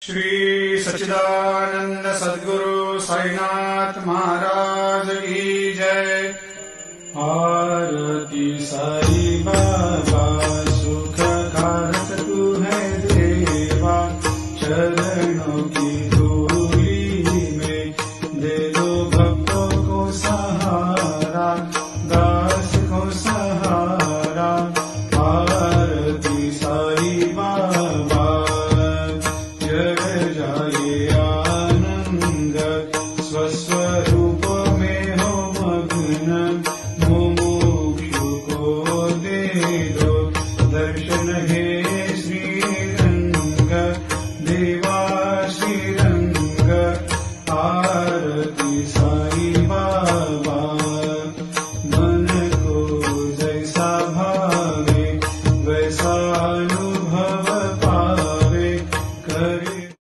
श्री सच्चिदानंद सद्गुरु साईनाथ महाराज की जय। आरती साई बाबा सुख कारक तू है देवा, चरणों की धूली में दे दो भक्तों को सहारा, दास को सहारा। आरती साई बाबा जय जय